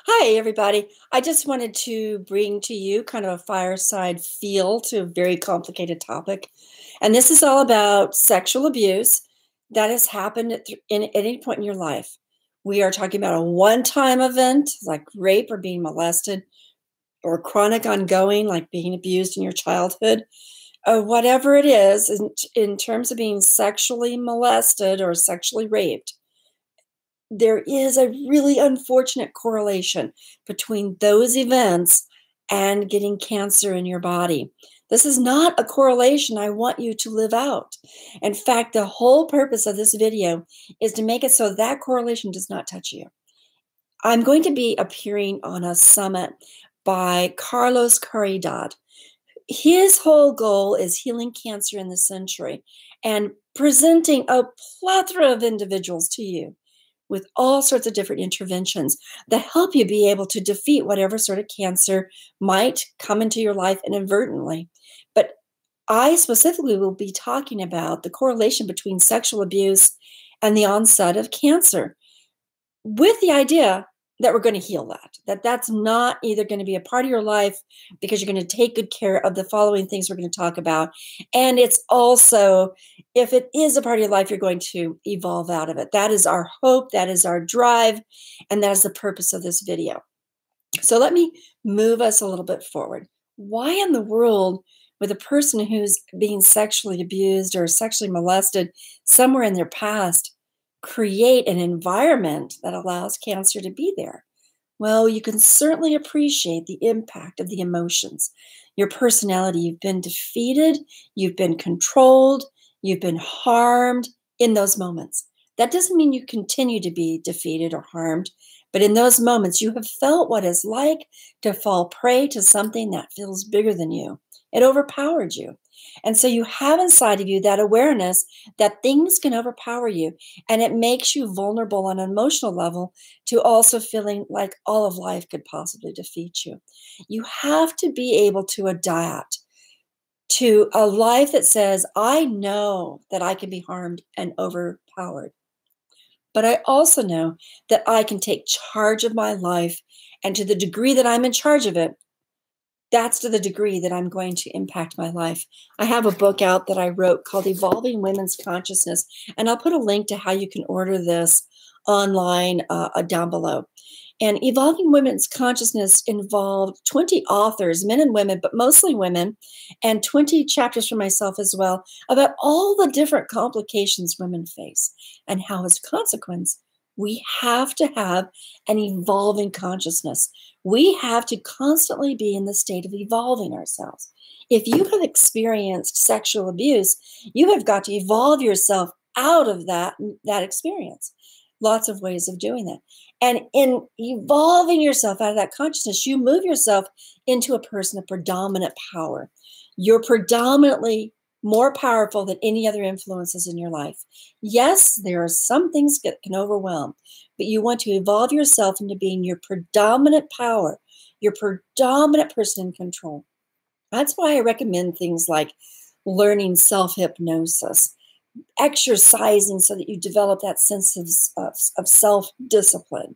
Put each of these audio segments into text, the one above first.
Hi, everybody. I just wanted to bring to you kind of a fireside feel to a very complicated topic. And this is all about sexual abuse that has happened at any point in your life. We are talking about a one time event like rape or being molested, or chronic ongoing like being abused in your childhood. Whatever it is, in terms of being sexually molested or sexually raped, there is a really unfortunate correlation between those events and getting cancer in your body. This is not a correlation I want you to live out. In fact, the whole purpose of this video is to make it so that correlation does not touch you. I'm going to be appearing on a summit by Carlos Caridad. His whole goal is healing cancer in this century and presenting a plethora of individuals to you with all sorts of different interventions that help you be able to defeat whatever sort of cancer might come into your life inadvertently. But I specifically will be talking about the correlation between sexual abuse and the onset of cancer, with the idea that we're going to heal that's not either going to be a part of your life because you're going to take good care of the following things we're going to talk about. And it's also, if it is a part of your life, you're going to evolve out of it. That is our hope. That is our drive. And that is the purpose of this video. So let me move us a little bit forward. Why in the world would a person who's being sexually abused or sexually molested somewhere in their past create an environment that allows cancer to be there? Well, you can certainly appreciate the impact of the emotions. Your personality, you've been defeated, you've been controlled, you've been harmed in those moments. That doesn't mean you continue to be defeated or harmed, but in those moments, you have felt what it's like to fall prey to something that feels bigger than you. It overpowered you. And so you have inside of you that awareness that things can overpower you, and it makes you vulnerable on an emotional level to also feeling like all of life could possibly defeat you. You have to be able to adapt to a life that says, I know that I can be harmed and overpowered, but I also know that I can take charge of my life. And to the degree that I'm in charge of it, that's to the degree that I'm going to impact my life. I have a book out that I wrote called Evolving Women's Consciousness, and I'll put a link to how you can order this online down below. And Evolving Women's Consciousness involved 20 authors, men and women, but mostly women, and 20 chapters for myself as well, about all the different complications women face and how, as a consequence, we have to have an evolving consciousness. We have to constantly be in the state of evolving ourselves. If you have experienced sexual abuse, you have got to evolve yourself out of that experience. Lots of ways of doing that. And in evolving yourself out of that consciousness, you move yourself into a person of predominant power. You're predominantly more powerful than any other influences in your life. Yes, there are some things that can overwhelm, but you want to evolve yourself into being your predominant power, your predominant person in control. That's why I recommend things like learning self-hypnosis, exercising so that you develop that sense of self-discipline,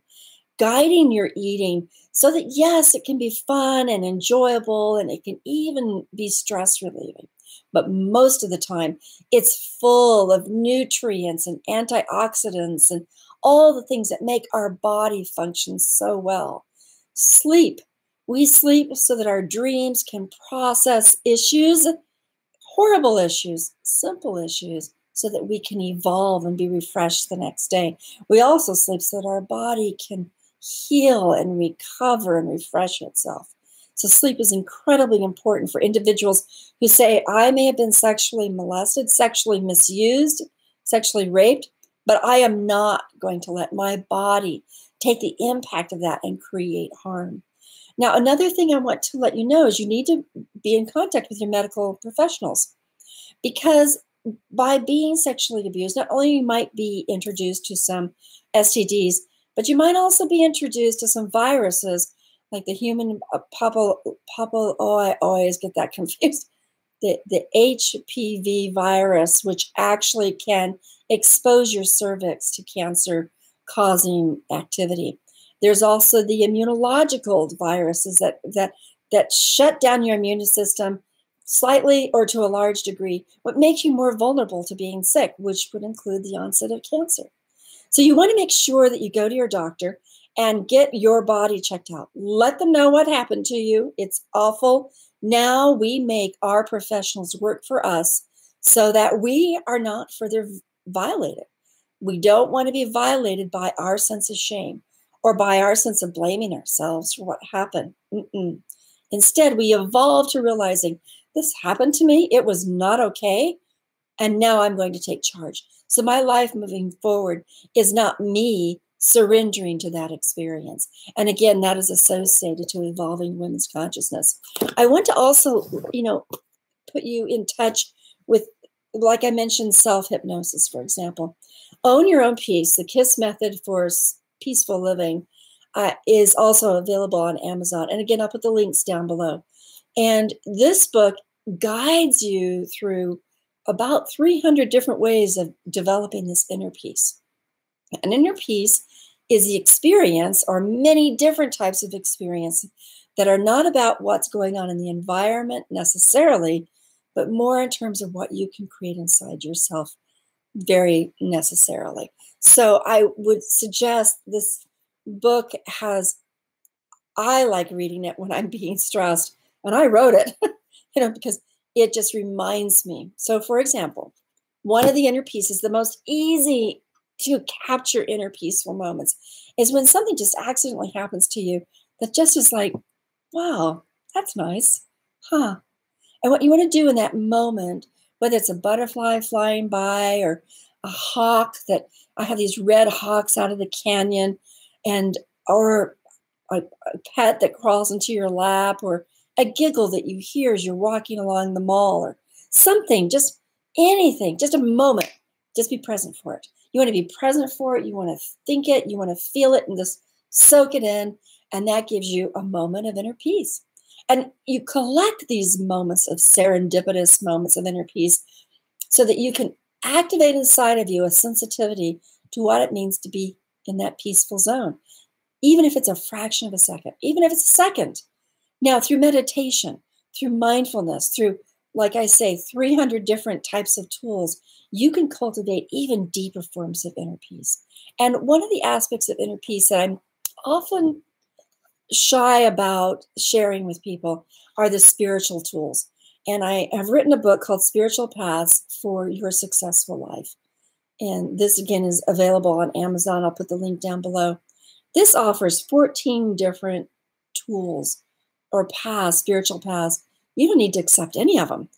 guiding your eating so that, yes, it can be fun and enjoyable, and it can even be stress relieving. But most of the time, it's full of nutrients and antioxidants and all the things that make our body function so well. Sleep. We sleep so that our dreams can process issues, horrible issues, simple issues, so that we can evolve and be refreshed the next day. We also sleep so that our body can heal and recover and refresh itself. So sleep is incredibly important for individuals who say, I may have been sexually molested, sexually misused, sexually raped, but I am not going to let my body take the impact of that and create harm. Now, another thing I want to let you know is you need to be in contact with your medical professionals, because by being sexually abused, not only you might be introduced to some STDs, but you might also be introduced to some viruses like the human I always get that confused, the HPV virus, which actually can expose your cervix to cancer-causing activity. There's also the immunological viruses that shut down your immune system slightly or to a large degree, what makes you more vulnerable to being sick, which would include the onset of cancer. So you want to make sure that you go to your doctor and get your body checked out. Let them know what happened to you. It's awful. Now we make our professionals work for us so that we are not further violated. We don't want to be violated by our sense of shame or by our sense of blaming ourselves for what happened. Instead, we evolve to realizing this happened to me. It was not okay. And now I'm going to take charge. So my life moving forward is not me surrendering to that experience. And again, that is associated to evolving women's consciousness. I want to also, put you in touch with, like I mentioned, self-hypnosis, for example. Own Your Own Peace, the KISS method for peaceful living, is also available on Amazon. And again, I'll put the links down below. And this book guides you through about 300 different ways of developing this inner peace. An inner peace is the experience, or many different types of experience, that are not about what's going on in the environment necessarily, but more in terms of what you can create inside yourself very necessarily. So I would suggest this book I like reading it when I'm being stressed, and I wrote it, because it just reminds me. So for example, one of the inner pieces, the most easy to capture inner peaceful moments, is when something just accidentally happens to you that just is like, wow, that's nice. Huh. And what you want to do in that moment, whether it's a butterfly flying by or a hawk I have these red hawks out of the canyon, or a pet that crawls into your lap, or a giggle that you hear as you're walking along the mall, or something, just anything, just a moment, just be present for it. You want to be present for it. You want to think it. You want to feel it and just soak it in. And that gives you a moment of inner peace. And you collect these moments of serendipitous moments of inner peace so that you can activate inside of you a sensitivity to what it means to be in that peaceful zone, even if it's a fraction of a second, even if it's a second. Now, through meditation, through mindfulness, through, like I say, 300 different types of tools, you can cultivate even deeper forms of inner peace. And one of the aspects of inner peace that I'm often shy about sharing with people are the spiritual tools. And I have written a book called Spiritual Paths for Your Successful Life. And this, again, is available on Amazon. I'll put the link down below. This offers 14 different tools or paths, spiritual paths. You don't need to accept any of them.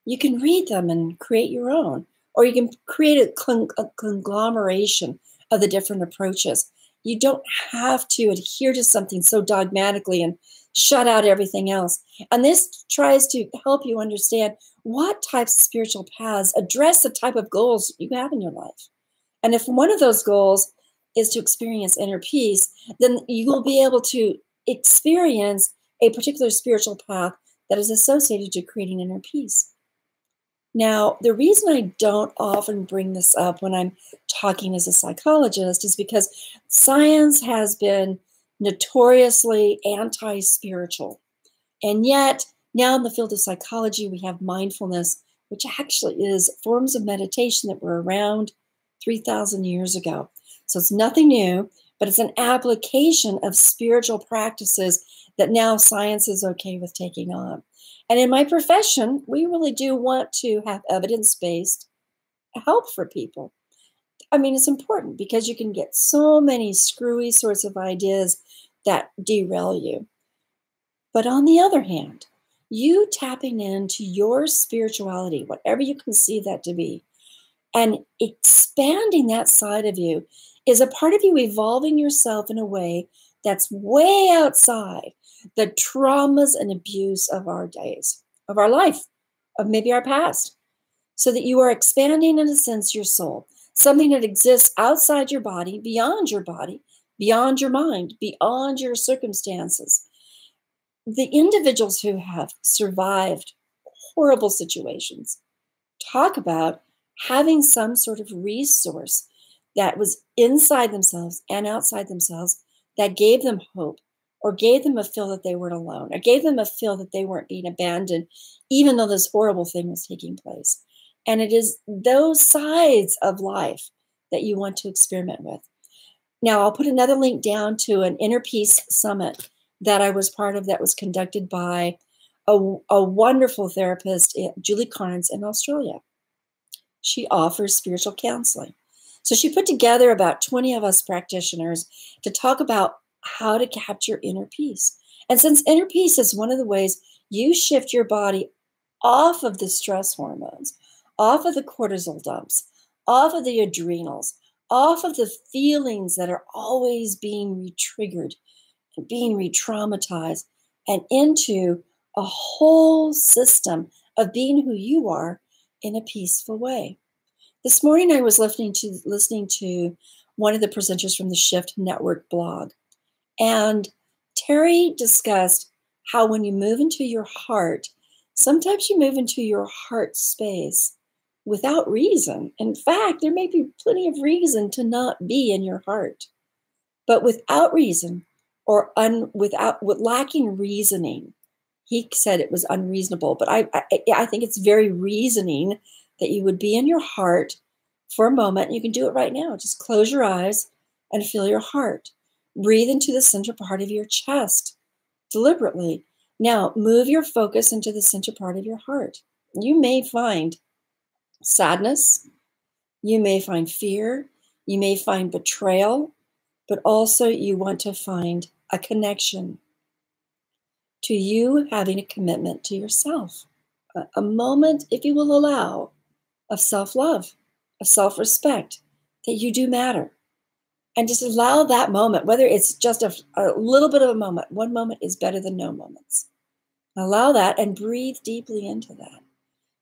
You can read them and create your own, or you can create a conglomeration of the different approaches. You don't have to adhere to something so dogmatically and shut out everything else. And this tries to help you understand what types of spiritual paths address the type of goals you have in your life. And if one of those goals is to experience inner peace, then you will be able to experience a particular spiritual path that is associated to creating inner peace. Now, the reason I don't often bring this up when I'm talking as a psychologist is because science has been notoriously anti-spiritual. And yet, now in the field of psychology, we have mindfulness, which actually is forms of meditation that were around 3,000 years ago. So it's nothing new, but it's an application of spiritual practices that now science is okay with taking on. And in my profession, we really do want to have evidence-based help for people. I mean, it's important because you can get so many screwy sorts of ideas that derail you. But on the other hand, you tapping into your spirituality, whatever you conceive that to be, and expanding that side of you is a part of you evolving yourself in a way that's way outside the traumas and abuse of our days, of our life, of maybe our past, so that you are expanding, in a sense, your soul, something that exists outside your body, beyond your mind, beyond your circumstances. The individuals who have survived horrible situations talk about having some sort of resource that was inside themselves and outside themselves that gave them hope, or gave them a feel that they weren't alone, or gave them a feel that they weren't being abandoned, even though this horrible thing was taking place. And it is those sides of life that you want to experiment with. Now, I'll put another link down to an Inner Peace Summit that I was part of, that was conducted by a wonderful therapist, Julie Carnes, in Australia. She offers spiritual counseling. So she put together about 20 of us practitioners to talk about how to capture inner peace. And since inner peace is one of the ways you shift your body off of the stress hormones, off of the cortisol dumps, off of the adrenals, off of the feelings that are always being re-triggered and being re-traumatized, and into a whole system of being who you are in a peaceful way. This morning I was listening to one of the presenters from the Shift Network blog, and Terry discussed how when you move into your heart, sometimes you move into your heart space without reason. In fact, there may be plenty of reason to not be in your heart, but without reason, or with lacking reasoning. He said it was unreasonable, but I think it's very reasoning that you would be in your heart for a moment. You can do it right now. Just close your eyes and feel your heart. Breathe into the center part of your chest deliberately. Now, move your focus into the center part of your heart. You may find sadness. You may find fear. You may find betrayal, but also you want to find a connection to you having a commitment to yourself, a moment, if you will allow, of self-love, of self-respect, that you do matter. And just allow that moment, whether it's just a little bit of a moment. One moment is better than no moments. Allow that and breathe deeply into that.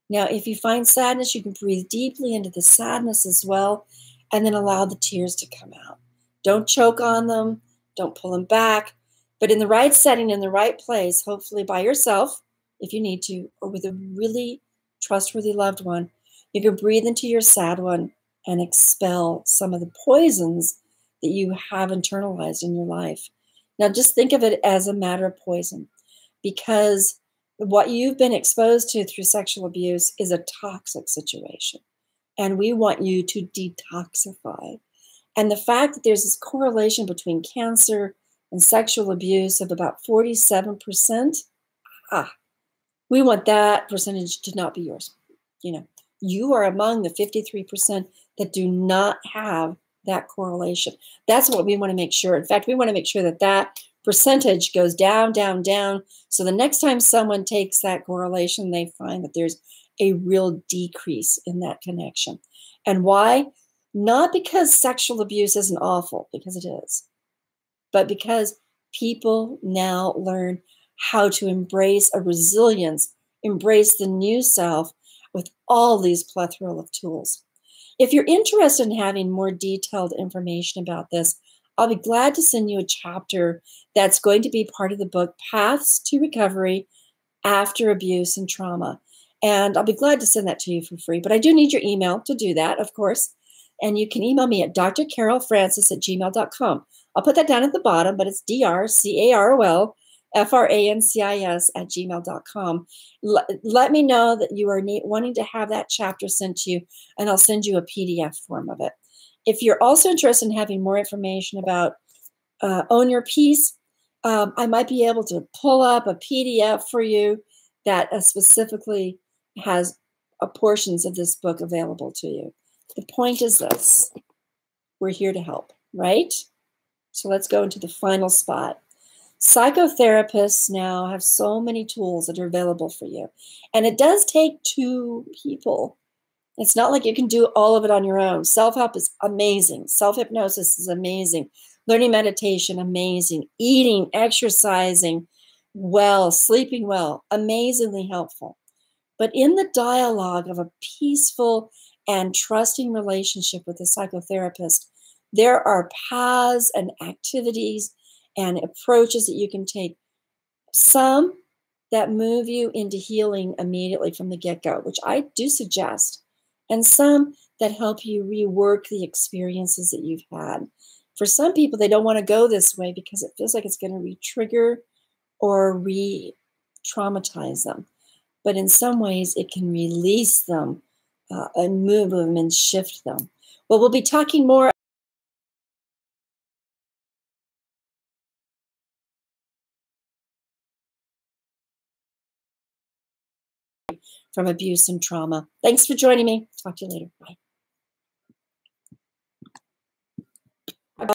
Now, if you find sadness, you can breathe deeply into the sadness as well, and then allow the tears to come out. Don't choke on them. Don't pull them back. But in the right setting, in the right place, hopefully by yourself, if you need to, or with a really trustworthy loved one, you can breathe into your sad one and expel some of the poisons that you have internalized in your life. Now, just think of it as a matter of poison, because what you've been exposed to through sexual abuse is a toxic situation. And we want you to detoxify. And the fact that there's this correlation between cancer and sexual abuse of about 47%, we want that percentage to not be yours. You are among the 53% that do not have that correlation. That's what we want to make sure. In fact, we want to make sure that that percentage goes down, down, down. So the next time someone takes that correlation, they find that there's a real decrease in that connection. And why? Not because sexual abuse isn't awful, because it is, but because people now learn how to embrace a resilience, embrace the new self with all these plethora of tools. If you're interested in having more detailed information about this, I'll be glad to send you a chapter that's going to be part of the book, Paths to Recovery After Abuse and Trauma. And I'll be glad to send that to you for free. But I do need your email to do that, of course. And you can email me at drcarolfrancis@gmail.com. I'll put that down at the bottom, but it's drcarolfrancis@gmail.com. Let me know that you are wanting to have that chapter sent to you, and I'll send you a PDF form of it. If you're also interested in having more information about Own Your Peace, I might be able to pull up a PDF for you that specifically has portions of this book available to you. The point is this: we're here to help, right? So let's go into the final spot. Psychotherapists now have so many tools that are available for you. And it does take two people. It's not like you can do all of it on your own. Self-help is amazing. Self-hypnosis is amazing. Learning meditation, amazing. Eating, exercising well, sleeping well, amazingly helpful. But in the dialogue of a peaceful and trusting relationship with a psychotherapist, there are paths and activities and approaches that you can take. Some that move you into healing immediately from the get-go, which I do suggest, and some that help you rework the experiences that you've had. For some people, they don't want to go this way because it feels like it's going to re-trigger or re-traumatize them. But in some ways, it can release them and move them and shift them. Well, we'll be talking more from abuse and trauma. Thanks for joining me. Talk to you later. Bye.